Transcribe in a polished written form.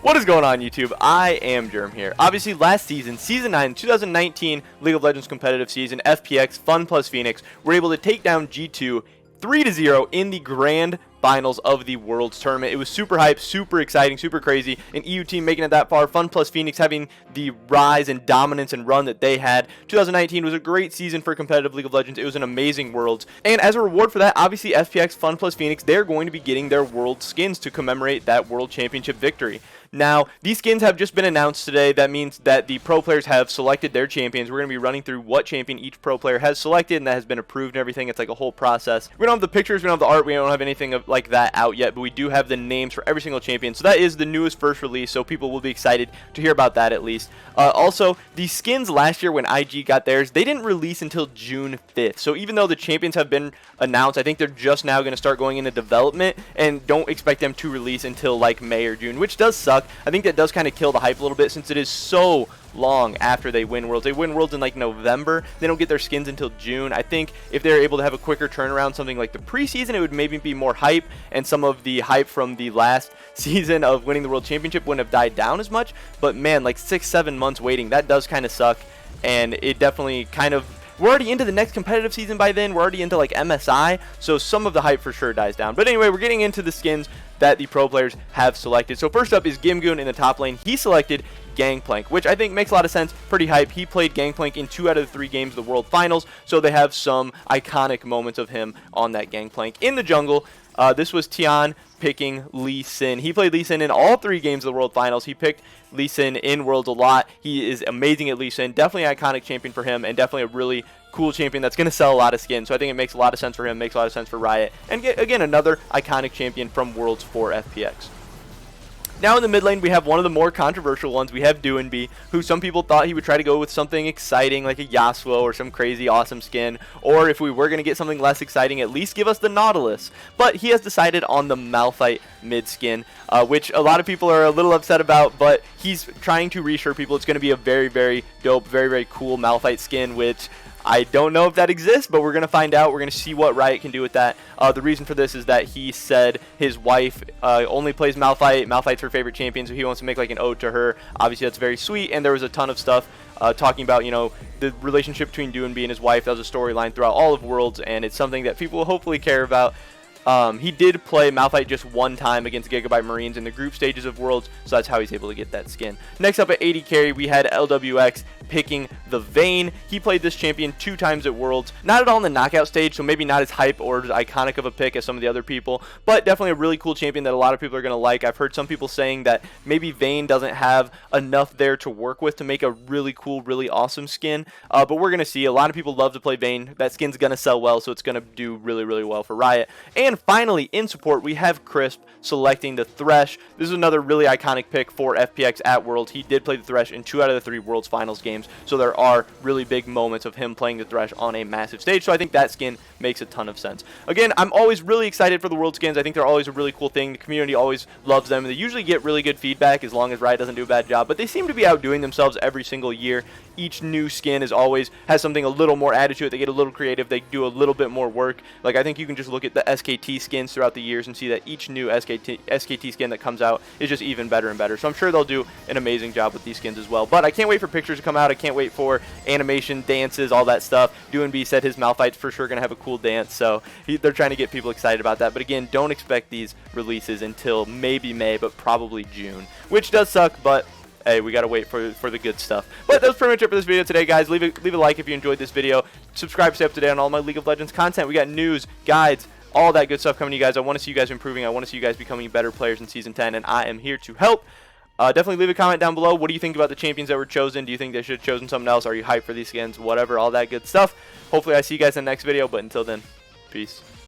What is going on, YouTube? I am Germ here. Obviously, last season, Season 9, 2019 League of Legends competitive season, FPX, Funplus Phoenix, were able to take down G2 3-0 in the grand finals of the Worlds tournament. It was super hype, super exciting, super crazy. An EU team making it that far. Funplus Phoenix having the rise and dominance and run that they had. 2019 was a great season for competitive League of Legends. It was an amazing Worlds. And as a reward for that, obviously FPX, Funplus Phoenix, they're going to be getting their World skins to commemorate that World Championship victory. Now, these skins have just been announced today. That means that the pro players have selected their champions. We're going to be running through what champion each pro player has selected, and that has been approved and everything. It's like a whole process. We don't have the pictures, we don't have the art, we don't have anything like that out yet, but we do have the names for every single champion. So that is the newest first release, so people will be excited to hear about that at least. Also, the skins last year when IG got theirs, they didn't release until June 5th. So even though the champions have been announced, I think they're just now going to start going into development, and don't expect them to release until like May or June, which does suck. I think that does kind of kill the hype a little bit since it is so long after they win Worlds. They win Worlds in like November. They don't get their skins until June. I think if they're able to have a quicker turnaround, something like the preseason, it would maybe be more hype, and some of the hype from the last season of winning the World Championship wouldn't have died down as much. But man, like 6-7 months waiting, that does kind of suck, and it definitely kind of... We're already into the next competitive season by then. We're already into like MSI, so some of the hype for sure dies down. But anyway, we're getting into the skins that the pro players have selected. So first up is Gimgoon in the top lane. He selected Gangplank, which I think makes a lot of sense. Pretty hype. He played Gangplank in 2 out of the 3 games of the World Finals, so they have some iconic moments of him on that Gangplank. In the jungle, this was Tian picking Lee Sin. He played Lee Sin in all 3 games of the World Finals. He picked Lee Sin in Worlds a lot. He is amazing at Lee Sin. Definitely an iconic champion for him, and definitely a really cool champion that's going to sell a lot of skins. So I think it makes a lot of sense for him, makes a lot of sense for Riot, and again, another iconic champion from Worlds for FPX. Now in the mid lane, we have one of the more controversial ones. We have Doinb, who some people thought he would try to go with something exciting like a Yasuo or some crazy awesome skin, or if we were going to get something less exciting, at least give us the Nautilus. But he has decided on the Malphite mid skin, which a lot of people are a little upset about, but he's trying to reassure people it's going to be a very, very dope, very, very cool Malphite skin, which I don't know if that exists, but we're going to find out. We're going to see what Riot can do with that. The reason for this is that he said his wife only plays Malphite. Malphite's her favorite champion, so he wants to make like an ode to her. Obviously, that's very sweet, and there was a ton of stuff talking about, you know, the relationship between Doinb and his wife. That was a storyline throughout all of Worlds, and it's something that people will hopefully care about. He did play Malphite just one time against Gigabyte Marines in the group stages of Worlds, so that's how he's able to get that skin. Next up at 80 carry, we had LWX picking the Vayne. He played this champion 2 times at Worlds. Not at all in the knockout stage, so maybe not as hype or as iconic of a pick as some of the other people, but definitely a really cool champion that a lot of people are going to like. I've heard some people saying that maybe Vayne doesn't have enough there to work with to make a really cool, really awesome skin, but we're going to see. A lot of people love to play Vayne. That skin's going to sell well, so it's going to do really, really well for Riot. And finally, in support, we have Crisp selecting the Thresh. This is another really iconic pick for FPX at Worlds. He did play the Thresh in 2 out of the 3 Worlds Finals games, so there are really big moments of him playing the Thresh on a massive stage, so I think that skin makes a ton of sense. Again, I'm always really excited for the World skins. I think they're always a really cool thing. The community always loves them. They usually get really good feedback as long as Riot doesn't do a bad job, but they seem to be outdoing themselves every single year. Each new skin is always has something a little more added to it. They get a little creative. They do a little bit more work. Like, I think you can just look at the SKT skins throughout the years and see that each new SKT skin that comes out is just even better and better. So I'm sure they'll do an amazing job with these skins as well. But I can't wait for pictures to come out. I can't wait for animation, dances, all that stuff. Doinb said his Malphite's for sure going to have a cool dance, so they're trying to get people excited about that. But again, don't expect these releases until maybe May, but probably June, which does suck, but hey, we gotta wait for the good stuff. But that's pretty much it for this video today, guys. Leave a like if you enjoyed this video. Subscribe to stay up to date on all my League of Legends content. We got news, guides, all that good stuff coming to you guys. I want to see you guys improving. I want to see you guys becoming better players in Season 10, and I am here to help. Definitely leave a comment down below. What do you think about the champions that were chosen? Do you think they should have chosen something else? Are you hyped for these skins? Whatever, all that good stuff. Hopefully I see you guys in the next video, but until then, peace.